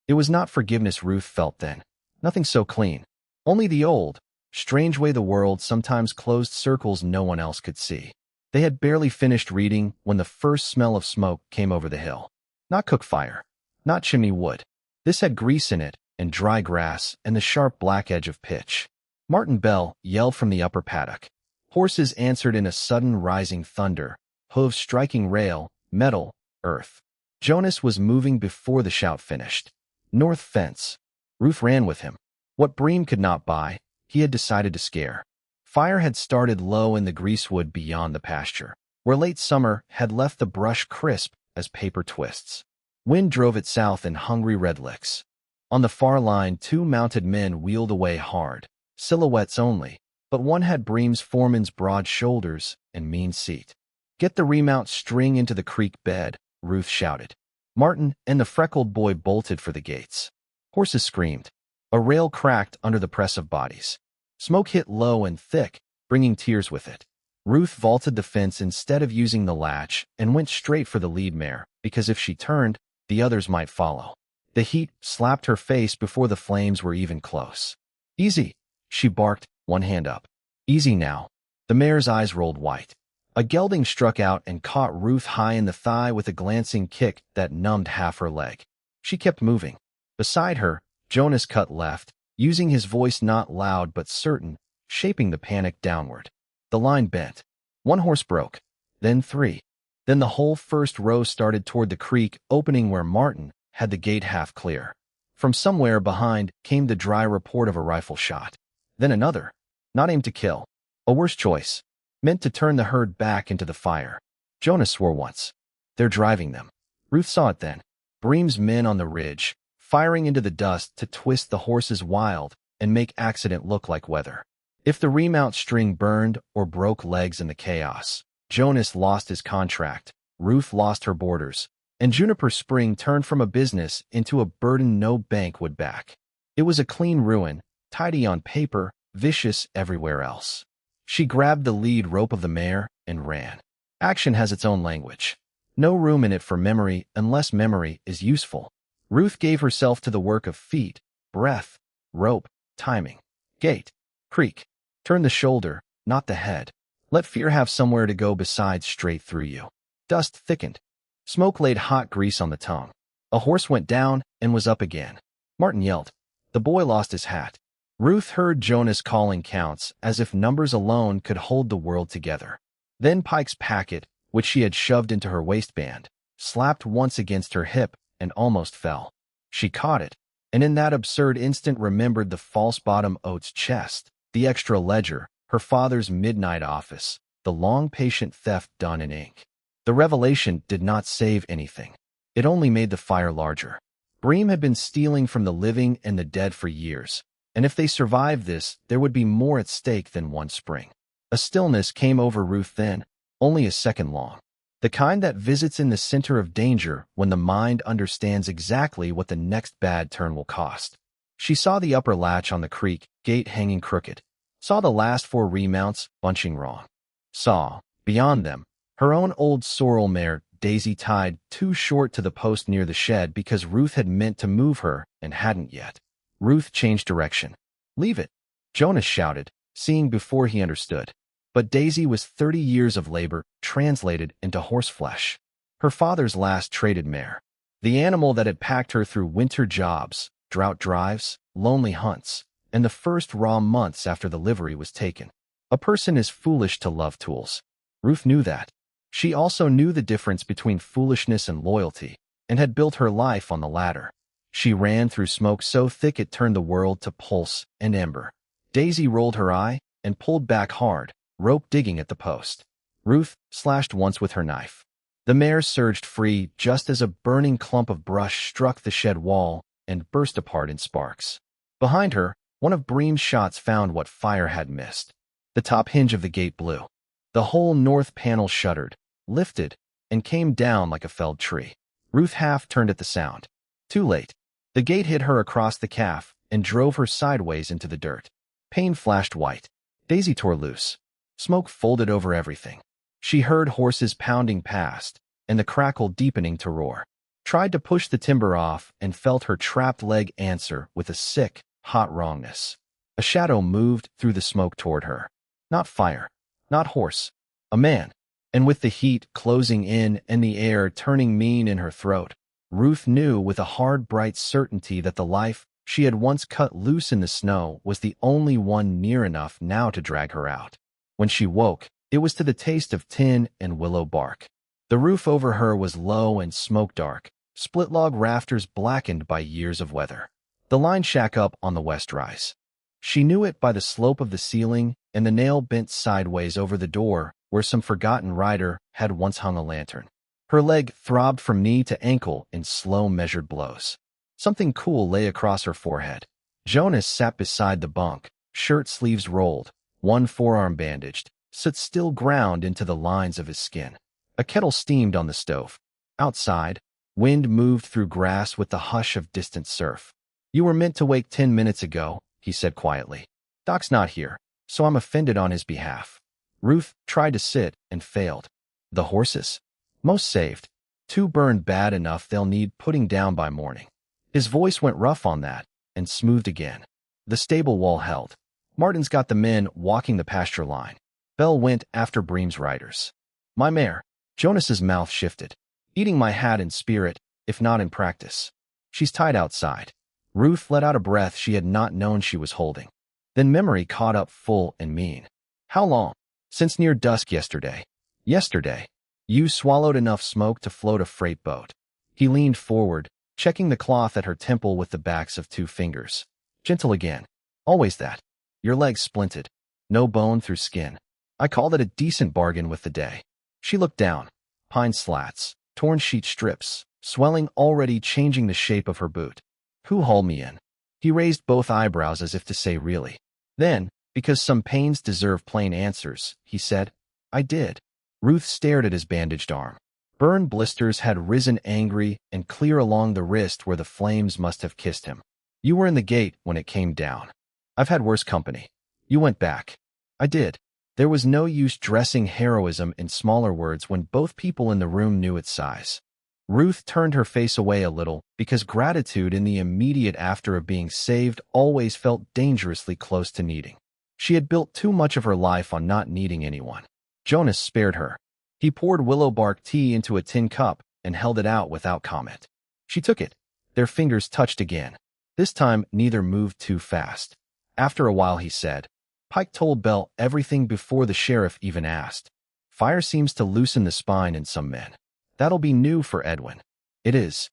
It was not forgiveness Ruth felt then. Nothing so clean. Only the old, strange way the world sometimes closed circles no one else could see. They had barely finished reading when the first smell of smoke came over the hill. Not cook fire. Not chimney wood. This had grease in it, and dry grass, and the sharp black edge of pitch. Martin Bell yelled from the upper paddock. Horses answered in a sudden rising thunder, hooves striking rail, metal, earth. Jonas was moving before the shout finished. "North fence." Ruth ran with him. What Bream could not buy, he had decided to scare. Fire had started low in the greasewood beyond the pasture, where late summer had left the brush crisp as paper twists. Wind drove it south in hungry red licks. On the far line, two mounted men wheeled away hard, silhouettes only, but one had Bream's foreman's broad shoulders and mean seat. "Get the remount string into the creek bed," Ruth shouted. Martin and the freckled boy bolted for the gates. Horses screamed. A rail cracked under the press of bodies. Smoke hit low and thick, bringing tears with it. Ruth vaulted the fence instead of using the latch and went straight for the lead mare, because if she turned, the others might follow. The heat slapped her face before the flames were even close. "Easy," she barked, one hand up. "Easy now." The mare's eyes rolled white. A gelding struck out and caught Ruth high in the thigh with a glancing kick that numbed half her leg. She kept moving. Beside her, Jonas cut left, using his voice not loud but certain, shaping the panic downward. The line bent. One horse broke. Then three. Then the whole first row started toward the creek opening where Martin had the gate half clear. From somewhere behind came the dry report of a rifle shot. Then another. Not aimed to kill. A worse choice. Meant to turn the herd back into the fire. Jonas swore once. "They're driving them." Ruth saw it then. Bream's men on the ridge, firing into the dust to twist the horses wild and make accident look like weather. If the remount string burned or broke legs in the chaos, Jonas lost his contract, Ruth lost her boarders, and Juniper Spring turned from a business into a burden no bank would back. It was a clean ruin, tidy on paper, vicious everywhere else. She grabbed the lead rope of the mare and ran. Action has its own language. No room in it for memory unless memory is useful. Ruth gave herself to the work of feet, breath, rope, timing, gait, creak. Turn the shoulder, not the head. Let fear have somewhere to go besides straight through you. Dust thickened. Smoke laid hot grease on the tongue. A horse went down and was up again. Martin yelled. The boy lost his hat. Ruth heard Jonas calling counts as if numbers alone could hold the world together. Then Pike's packet, which she had shoved into her waistband, slapped once against her hip and almost fell. She caught it, and in that absurd instant remembered the false bottom oat's chest, the extra ledger, her father's midnight office, the long patient theft done in ink. The revelation did not save anything. It only made the fire larger. Bream had been stealing from the living and the dead for years, and if they survived this, there would be more at stake than one spring. A stillness came over Ruth then, only a second long. The kind that visits in the center of danger when the mind understands exactly what the next bad turn will cost. She saw the upper latch on the creek gate hanging crooked, saw the last 4 remounts bunching wrong, saw, beyond them, her own old sorrel mare, Daisy, tied too short to the post near the shed because Ruth had meant to move her and hadn't yet. Ruth changed direction. "Leave it," Jonas shouted, seeing before he understood. But Daisy was 30 years of labor translated into horseflesh. Her father's last traded mare. The animal that had packed her through winter jobs, drought drives, lonely hunts, and the first raw months after the livery was taken. A person is foolish to love tools. Ruth knew that. She also knew the difference between foolishness and loyalty, and had built her life on the latter. She ran through smoke so thick it turned the world to pulse and ember. Daisy rolled her eye and pulled back hard, rope digging at the post. Ruth slashed once with her knife. The mare surged free just as a burning clump of brush struck the shed wall and burst apart in sparks. Behind her, one of Bream's shots found what fire had missed. The top hinge of the gate blew. The whole north panel shuddered, lifted, and came down like a felled tree. Ruth half turned at the sound. Too late. The gate hit her across the calf and drove her sideways into the dirt. Pain flashed white. Daisy tore loose. Smoke folded over everything. She heard horses pounding past, and the crackle deepening to roar. Tried to push the timber off and felt her trapped leg answer with a sick, hot wrongness. A shadow moved through the smoke toward her. Not fire. Not horse. A man. And with the heat closing in and the air turning mean in her throat, Ruth knew with a hard, bright certainty that the life she had once cut loose in the snow was the only one near enough now to drag her out. When she woke, it was to the taste of tin and willow bark. The roof over her was low and smoke-dark, split-log rafters blackened by years of weather. The line shack up on the west rise. She knew it by the slope of the ceiling and the nail bent sideways over the door where some forgotten rider had once hung a lantern. Her leg throbbed from knee to ankle in slow, measured blows. Something cool lay across her forehead. Jonas sat beside the bunk, shirt sleeves rolled, one forearm bandaged, soot still ground into the lines of his skin. A kettle steamed on the stove. Outside, wind moved through grass with the hush of distant surf. "You were meant to wake 10 minutes ago," he said quietly. "Doc's not here, so I'm offended on his behalf." Ruth tried to sit and failed. The horses? Most saved. 2 burned bad enough they'll need putting down by morning. His voice went rough on that, and smoothed again. The stable wall held. Martin's got the men walking the pasture line. Bell went after Bream's riders. "My mare." Jonas's mouth shifted. "Eating my hat in spirit, if not in practice. She's tied outside." Ruth let out a breath she had not known she was holding. Then memory caught up full and mean. "How long?" "Since near dusk yesterday." "Yesterday? You swallowed enough smoke to float a freight boat." He leaned forward, checking the cloth at her temple with the backs of 2 fingers. "Gentle again. Always that. Your leg splinted. No bone through skin. I called it a decent bargain with the day." She looked down. Pine slats, torn sheet strips, swelling already changing the shape of her boot. "Who hauled me in?" He raised both eyebrows as if to say really. Then, because some pains deserve plain answers, he said, "I did." Ruth stared at his bandaged arm. Burn blisters had risen angry and clear along the wrist where the flames must have kissed him. "You were in the gate when it came down. I've had worse company." "You went back." "I did." There was no use dressing heroism in smaller words when both people in the room knew its size. Ruth turned her face away a little because gratitude in the immediate after of being saved always felt dangerously close to needing. She had built too much of her life on not needing anyone. Jonas spared her. He poured willow bark tea into a tin cup and held it out without comment. She took it. Their fingers touched again. This time neither moved too fast. After a while he said, "Pike told Bell everything before the sheriff even asked." Fire seems to loosen the spine in some men. That'll be new for Edwin. It is.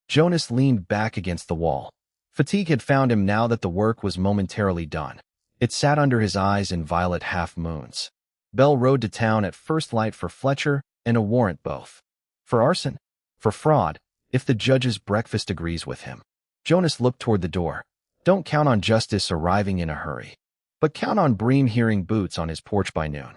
Jonas leaned back against the wall. Fatigue had found him now that the work was momentarily done. It sat under his eyes in violet half-moons. Bell rode to town at first light for Fletcher and a warrant both. For arson? For fraud, if the judge's breakfast agrees with him. Jonas looked toward the door. Don't count on justice arriving in a hurry. But count on Bream hearing boots on his porch by noon.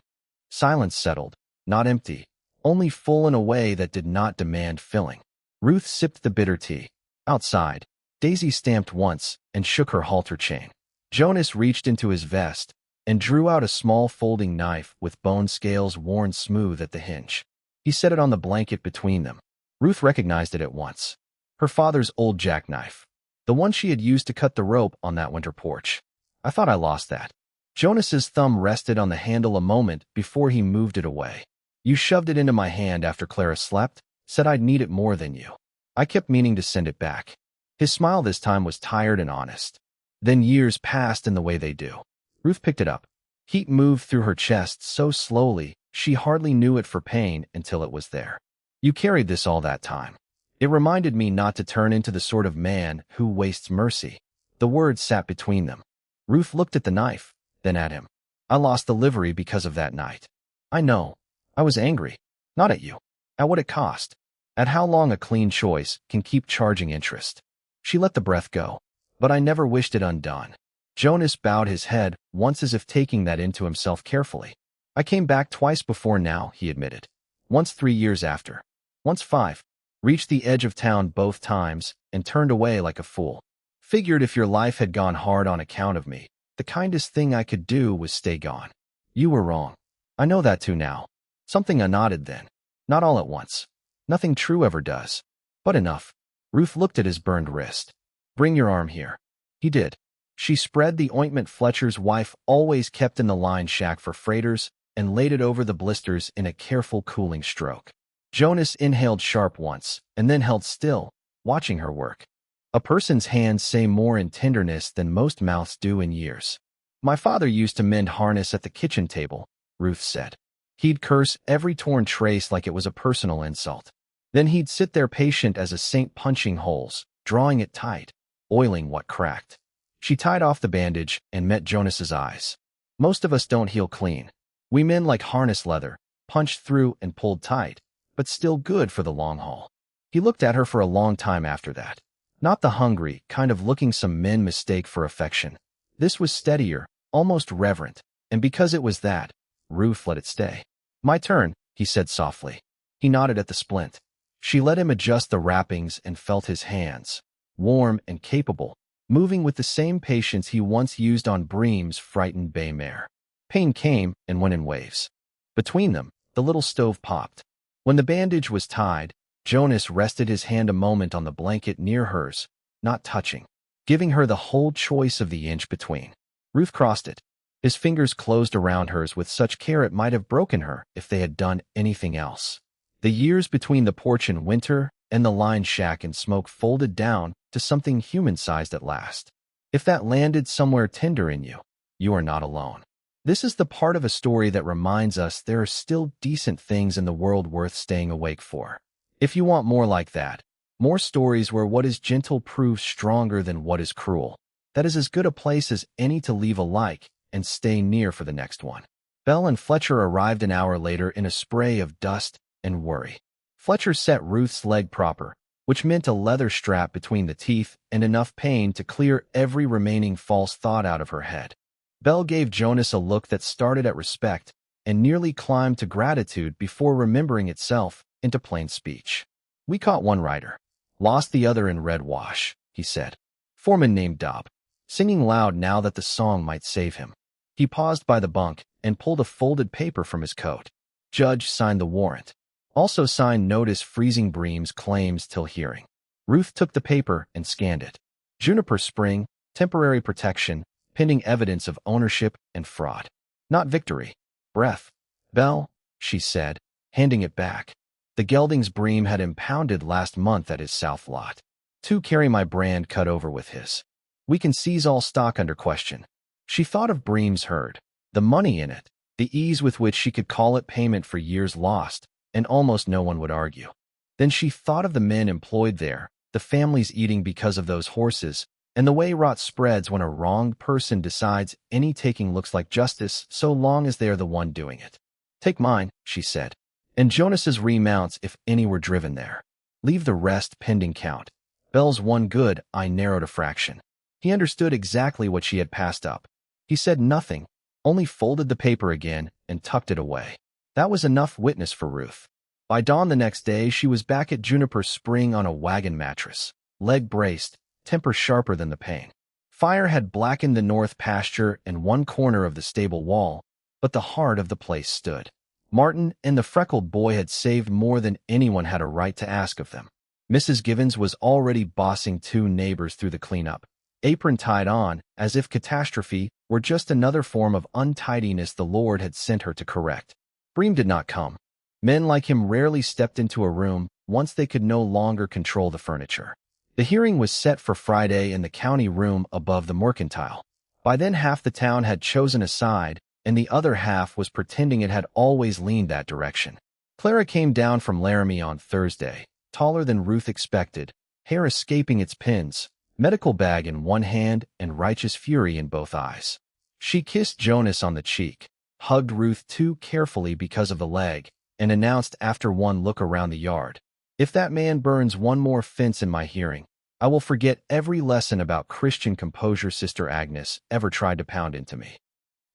Silence settled, not empty, only full in a way that did not demand filling. Ruth sipped the bitter tea. Outside, Daisy stamped once and shook her halter chain. Jonas reached into his vest and drew out a small folding knife with bone scales worn smooth at the hinge. He set it on the blanket between them. Ruth recognized it at once. Her father's old jackknife. The one she had used to cut the rope on that winter porch. I thought I lost that. Jonas's thumb rested on the handle a moment before he moved it away. You shoved it into my hand after Clara slept, said I'd need it more than you. I kept meaning to send it back. His smile this time was tired and honest. Then years passed in the way they do. Ruth picked it up. Heat moved through her chest so slowly, she hardly knew it for pain until it was there. You carried this all that time. It reminded me not to turn into the sort of man who wastes mercy. The words sat between them. Ruth looked at the knife, then at him. I lost the livery because of that night. I know. I was angry. Not at you. At what it cost. At how long a clean choice can keep charging interest. She let the breath go. But I never wished it undone. Jonas bowed his head, once as if taking that into himself carefully. I came back twice before now, he admitted. Once 3 years after. Once 5. Reached the edge of town both times, and turned away like a fool. Figured if your life had gone hard on account of me, the kindest thing I could do was stay gone. You were wrong. I know that too now. Something I nodded then. Not all at once. Nothing true ever does. But enough. Ruth looked at his burned wrist. Bring your arm here. He did. She spread the ointment Fletcher's wife always kept in the line shack for freighters and laid it over the blisters in a careful cooling stroke. Jonas inhaled sharp once, and then held still, watching her work. A person's hands say more in tenderness than most mouths do in years. My father used to mend harness at the kitchen table, Ruth said. He'd curse every torn trace like it was a personal insult. Then he'd sit there patient as a saint punching holes, drawing it tight, oiling what cracked. She tied off the bandage and met Jonas's eyes. Most of us don't heal clean. We men like harness leather, punched through and pulled tight, but still good for the long haul. He looked at her for a long time after that. Not the hungry, kind of looking some men mistake for affection. This was steadier, almost reverent, and because it was that, Ruth let it stay. My turn, he said softly. He nodded at the splint. She let him adjust the wrappings and felt his hands, warm and capable, moving with the same patience he once used on Bream's frightened bay mare. Pain came and went in waves. Between them, the little stove popped. When the bandage was tied, Jonas rested his hand a moment on the blanket near hers, not touching, giving her the whole choice of the inch between. Ruth crossed it. His fingers closed around hers with such care it might have broken her if they had done anything else. The years between the porch in winter and the line shack in smoke folded down to something human-sized at last. If that landed somewhere tender in you, you are not alone. This is the part of a story that reminds us there are still decent things in the world worth staying awake for. If you want more like that, more stories where what is gentle proves stronger than what is cruel, that is as good a place as any to leave a like and stay near for the next one. Bell and Fletcher arrived an hour later in a spray of dust and worry. Fletcher set Ruth's leg proper, which meant a leather strap between the teeth and enough pain to clear every remaining false thought out of her head. Bell gave Jonas a look that started at respect and nearly climbed to gratitude before remembering itself into plain speech. We caught one rider. Lost the other in red wash, he said. Foreman named Dobb. Singing loud now that the song might save him. He paused by the bunk and pulled a folded paper from his coat. Judge signed the warrant. Also signed notice freezing Bream's claims till hearing. Ruth took the paper and scanned it. Juniper Spring, temporary protection, pending evidence of ownership and fraud. Not victory. Breath. Bell, she said, handing it back. The geldings Bream had impounded last month at his south lot. 2 carry my brand cut over with his. We can seize all stock under question. She thought of Bream's herd, the money in it, the ease with which she could call it payment for years lost, and almost no one would argue. Then she thought of the men employed there, the families eating because of those horses, and the way rot spreads when a wronged person decides any taking looks like justice so long as they are the one doing it. "Take mine," she said, "and Jonas's remounts if any were driven there. Leave the rest pending count." Bell's one good eye narrowed a fraction. He understood exactly what she had passed up. He said nothing, only folded the paper again and tucked it away. That was enough witness for Ruth. By dawn the next day, she was back at Juniper Spring on a wagon mattress, leg braced, temper sharper than the pain. Fire had blackened the north pasture and one corner of the stable wall, but the heart of the place stood. Martin and the freckled boy had saved more than anyone had a right to ask of them. Mrs. Givens was already bossing two neighbors through the cleanup, apron tied on, as if catastrophe were just another form of untidiness the Lord had sent her to correct. Bream did not come. Men like him rarely stepped into a room once they could no longer control the furniture. The hearing was set for Friday in the county room above the mercantile. By then half the town had chosen a side, and the other half was pretending it had always leaned that direction. Clara came down from Laramie on Thursday, taller than Ruth expected, hair escaping its pins, medical bag in one hand and righteous fury in both eyes. She kissed Jonas on the cheek, hugged Ruth too carefully because of the leg, and announced after one look around the yard, "If that man burns one more fence in my hearing, I will forget every lesson about Christian composure Sister Agnes ever tried to pound into me."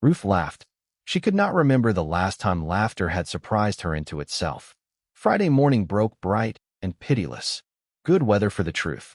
Ruth laughed. She could not remember the last time laughter had surprised her into itself. Friday morning broke bright and pitiless. Good weather for the truth.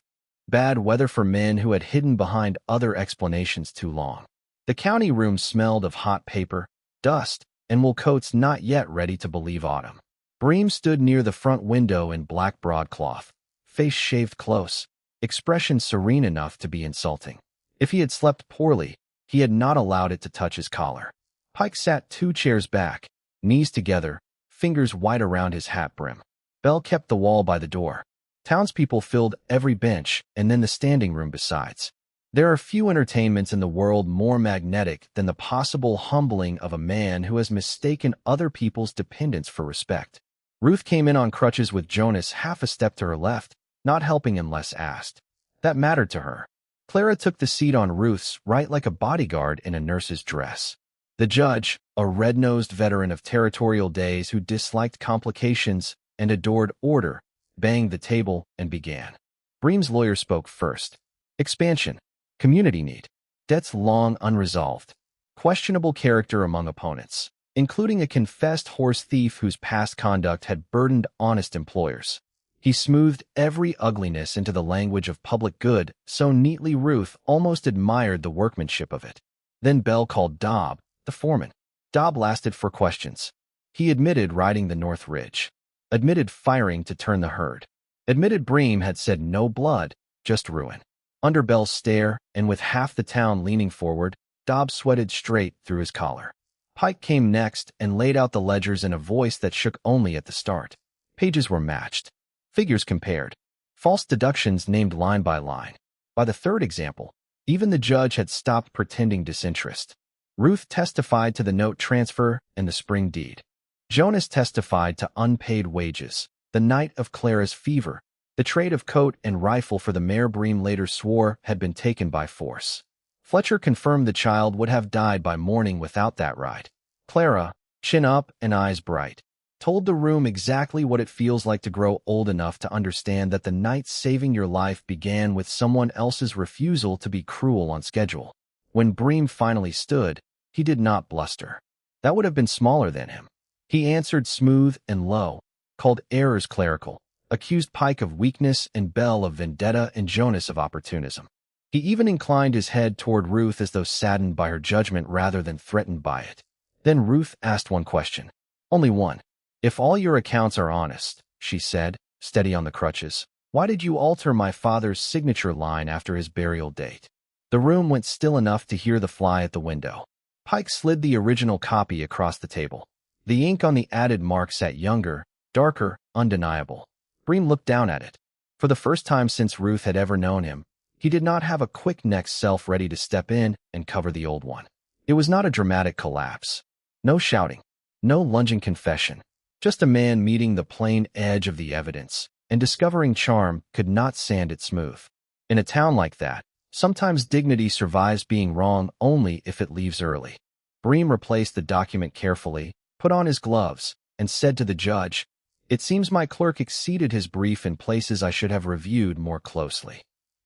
Bad weather for men who had hidden behind other explanations too long. The county room smelled of hot paper, dust, and wool coats not yet ready to believe autumn. Bream stood near the front window in black broadcloth, face shaved close, expression serene enough to be insulting. If he had slept poorly, he had not allowed it to touch his collar. Pike sat 2 chairs back, knees together, fingers wide around his hat brim. Bell kept the wall by the door. Townspeople filled every bench and then the standing room besides. There are few entertainments in the world more magnetic than the possible humbling of a man who has mistaken other people's dependence for respect. Ruth came in on crutches with Jonas half a step to her left, not helping unless asked. That mattered to her. Clara took the seat on Ruth's right like a bodyguard in a nurse's dress. The judge, a red-nosed veteran of territorial days who disliked complications and adored order, banged the table and began. Bream's lawyer spoke first. Expansion. Community need. Debts long unresolved. Questionable character among opponents, including a confessed horse thief whose past conduct had burdened honest employers. He smoothed every ugliness into the language of public good so neatly Ruth almost admired the workmanship of it. Then Bell called Dobb, the foreman. Dobb lasted for questions. He admitted riding the North Ridge. Admitted firing to turn the herd. Admitted Bream had said no blood, just ruin. Under Bell's stare, and with half the town leaning forward, Dobb sweated straight through his collar. Pike came next and laid out the ledgers in a voice that shook only at the start. Pages were matched. Figures compared. False deductions named line by line. By the third example, even the judge had stopped pretending disinterest. Ruth testified to the note transfer and the spring deed. Jonas testified to unpaid wages, the night of Clara's fever, the trade of coat and rifle for the mare Bream later swore had been taken by force. Fletcher confirmed the child would have died by morning without that ride. Clara, chin up and eyes bright, told the room exactly what it feels like to grow old enough to understand that the night saving your life began with someone else's refusal to be cruel on schedule. When Bream finally stood, he did not bluster. That would have been smaller than him. He answered smooth and low, called errors clerical, accused Pike of weakness and Bell of vendetta and Jonas of opportunism. He even inclined his head toward Ruth as though saddened by her judgment rather than threatened by it. Then Ruth asked one question. Only one. "If all your accounts are honest," she said, steady on the crutches, "why did you alter my father's signature line after his burial date?" The room went still enough to hear the fly at the window. Pike slid the original copy across the table. The ink on the added mark sat younger, darker, undeniable. Bream looked down at it. For the first time since Ruth had ever known him, he did not have a quick next self ready to step in and cover the old one. It was not a dramatic collapse. No shouting. No lunging confession. Just a man meeting the plain edge of the evidence, and discovering charm could not sand it smooth. In a town like that, sometimes dignity survives being wrong only if it leaves early. Bream replaced the document carefully, put on his gloves, and said to the judge, "It seems my clerk exceeded his brief in places I should have reviewed more closely."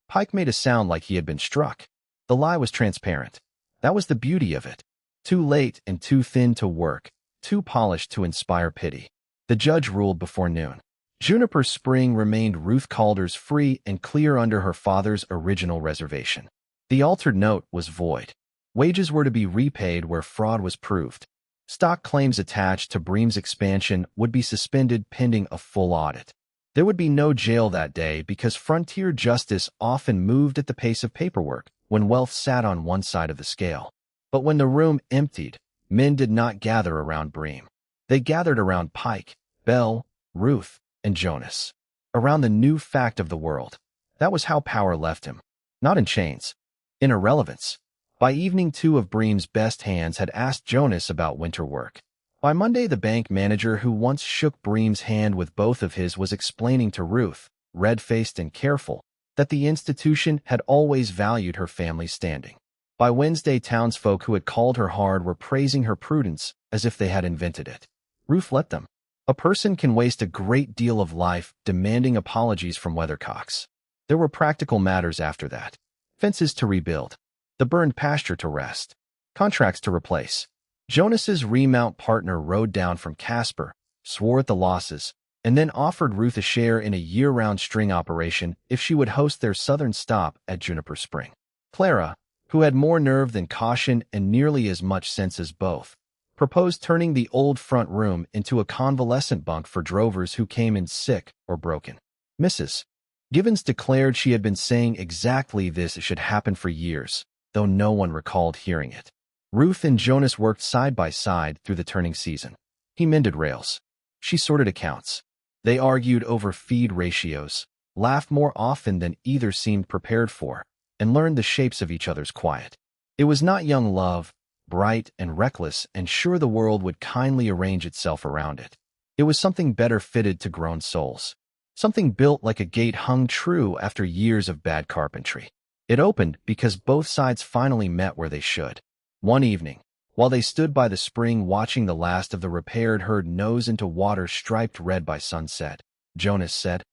Pike made a sound like he had been struck. The lie was transparent. That was the beauty of it. Too late and too thin to work, too polished to inspire pity. The judge ruled before noon. Juniper Spring remained Ruth Calder's free and clear under her father's original reservation. The altered note was void. Wages were to be repaid where fraud was proved. Stock claims attached to Bream's expansion would be suspended pending a full audit. There would be no jail that day because frontier justice often moved at the pace of paperwork when wealth sat on one side of the scale. But when the room emptied, men did not gather around Bream. They gathered around Pike, Belle, Ruth, and Jonas. Around the new fact of the world. That was how power left him. Not in chains. In irrelevance. By evening, two of Bream's best hands had asked Jonas about winter work. By Monday, the bank manager who once shook Bream's hand with both of his was explaining to Ruth, red-faced and careful, that the institution had always valued her family's standing. By Wednesday, townsfolk who had called her hard were praising her prudence as if they had invented it. Ruth let them. A person can waste a great deal of life demanding apologies from weathercocks. There were practical matters after that. Fences to rebuild. The burned pasture to rest. Contracts to replace. Jonas's remount partner rode down from Casper, swore at the losses, and then offered Ruth a share in a year-round string operation if she would host their southern stop at Juniper Spring. Clara, who had more nerve than caution and nearly as much sense as both, proposed turning the old front room into a convalescent bunk for drovers who came in sick or broken. Mrs. Givens declared she had been saying exactly this should happen for years, though no one recalled hearing it. Ruth and Jonas worked side by side through the turning season. He mended rails. She sorted accounts. They argued over feed ratios, laughed more often than either seemed prepared for, and learned the shapes of each other's quiet. It was not young love, bright and reckless and sure the world would kindly arrange itself around it. It was something better fitted to grown souls. Something built like a gate hung true after years of bad carpentry. It opened because both sides finally met where they should. One evening, while they stood by the spring watching the last of the repaired herd nose into water striped red by sunset, Jonas said,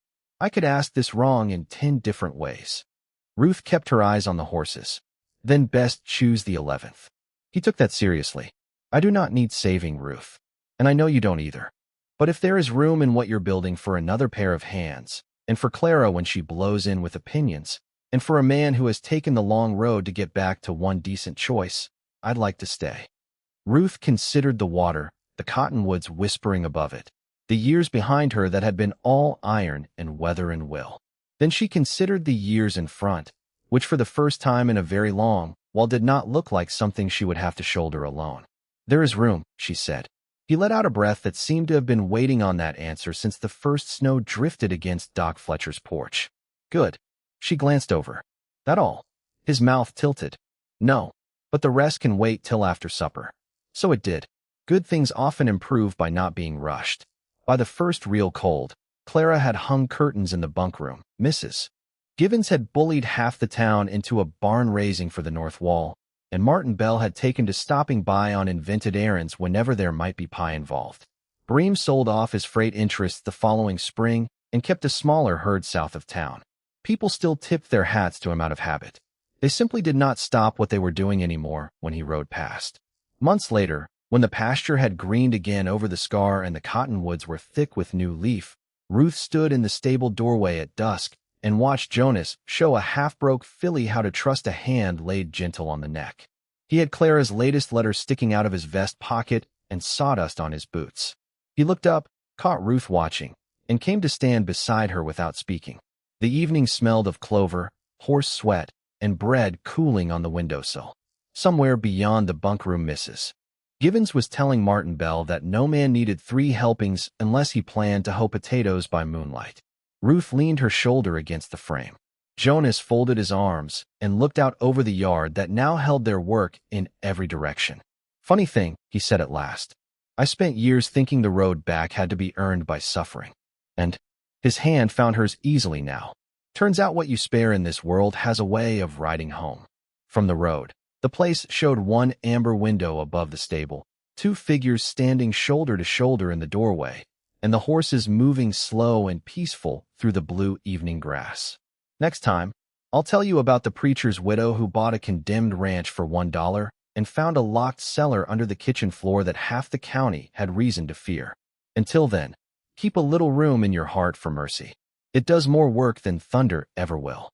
"I could ask this wrong in 10 different ways." Ruth kept her eyes on the horses. "Then best choose the 11th. He took that seriously. "I do not need saving, Ruth. And I know you don't either. But if there is room in what you're building for another pair of hands, and for Clara when she blows in with opinions, and for a man who has taken the long road to get back to one decent choice, I'd like to stay." Ruth considered the water, the cottonwoods whispering above it, the years behind her that had been all iron and weather and will. Then she considered the years in front, which for the first time in a very long while did not look like something she would have to shoulder alone. "There is room," she said. He let out a breath that seemed to have been waiting on that answer since the first snow drifted against Doc Fletcher's porch. "Good." She glanced over. "That all?" His mouth tilted. "No, but the rest can wait till after supper." So it did. Good things often improve by not being rushed. By the first real cold, Clara had hung curtains in the bunk room. Mrs. Givens had bullied half the town into a barn raising for the north wall, and Martin Bell had taken to stopping by on invented errands whenever there might be pie involved. Bream sold off his freight interests the following spring and kept a smaller herd south of town. People still tipped their hats to him out of habit. They simply did not stop what they were doing anymore when he rode past. Months later, when the pasture had greened again over the scar and the cottonwoods were thick with new leaf, Ruth stood in the stable doorway at dusk and watched Jonas show a half-broke filly how to trust a hand laid gentle on the neck. He had Clara's latest letter sticking out of his vest pocket and sawdust on his boots. He looked up, caught Ruth watching, and came to stand beside her without speaking. The evening smelled of clover, horse sweat, and bread cooling on the windowsill. Somewhere beyond the bunkroom, Mrs. Givens was telling Martin Bell that no man needed 3 helpings unless he planned to hoe potatoes by moonlight. Ruth leaned her shoulder against the frame. Jonas folded his arms and looked out over the yard that now held their work in every direction. Funny thing, he said at last. I spent years thinking the road back had to be earned by suffering. And his hand found hers easily now. Turns out what you spare in this world has a way of riding home. From the road, the place showed one amber window above the stable, two figures standing shoulder to shoulder in the doorway, and the horses moving slow and peaceful through the blue evening grass. Next time, I'll tell you about the preacher's widow who bought a condemned ranch for $1 and found a locked cellar under the kitchen floor that half the county had reason to fear. Until then, keep a little room in your heart for mercy. It does more work than thunder ever will.